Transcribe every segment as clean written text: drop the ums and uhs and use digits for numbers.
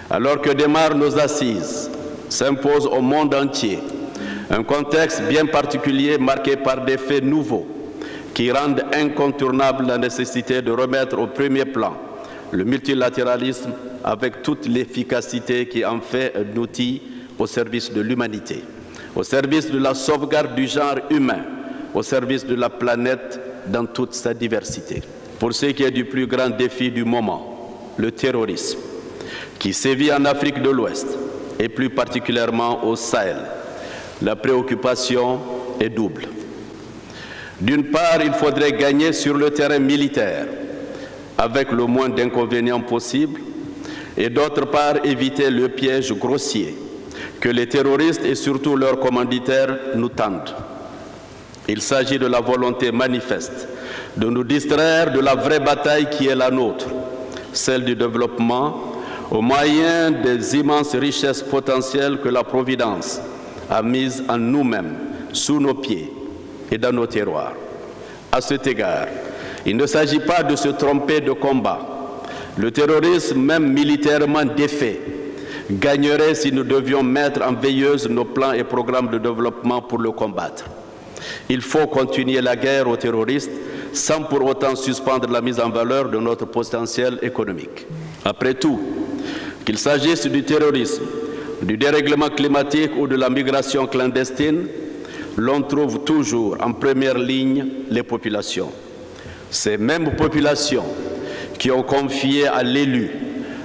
Alors que démarrent nos assises, s'impose au monde entier un contexte bien particulier marqué par des faits nouveaux qui rendent incontournable la nécessité de remettre au premier plan le multilatéralisme avec toute l'efficacité qui en fait un outil au service de l'humanité, au service de la sauvegarde du genre humain, au service de la planète dans toute sa diversité. Pour ce qui est du plus grand défi du moment, le terrorisme, qui sévit en Afrique de l'Ouest et plus particulièrement au Sahel, la préoccupation est double. D'une part, il faudrait gagner sur le terrain militaire avec le moins d'inconvénients possible et d'autre part, éviter le piège grossier que les terroristes et surtout leurs commanditaires nous tendent. Il s'agit de la volonté manifeste de nous distraire de la vraie bataille qui est la nôtre, celle du développement au moyen des immenses richesses potentielles que la Providence a mises en nous-mêmes, sous nos pieds et dans nos terroirs. À cet égard, il ne s'agit pas de se tromper de combat. Le terrorisme, même militairement défait, gagnerait si nous devions mettre en veilleuse nos plans et programmes de développement pour le combattre. Il faut continuer la guerre aux terroristes sans pour autant suspendre la mise en valeur de notre potentiel économique. Après tout, qu'il s'agisse du terrorisme, du dérèglement climatique ou de la migration clandestine, l'on trouve toujours en première ligne les populations. Ces mêmes populations qui ont confié à l'élu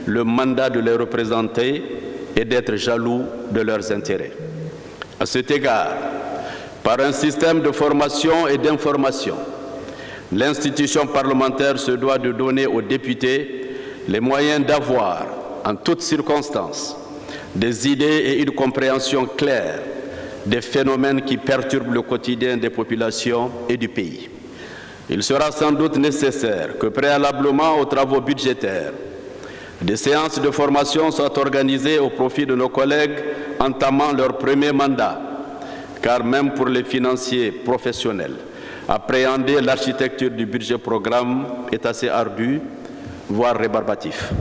le mandat de les représenter et d'être jaloux de leurs intérêts. À cet égard, par un système de formation et d'information, l'institution parlementaire se doit de donner aux députés les moyens d'avoir, en toutes circonstances, des idées et une compréhension claire des phénomènes qui perturbent le quotidien des populations et du pays. Il sera sans doute nécessaire que préalablement aux travaux budgétaires, des séances de formation soient organisées au profit de nos collègues entamant leur premier mandat, car même pour les financiers professionnels, appréhender l'architecture du budget programme est assez ardu, voire rébarbatif.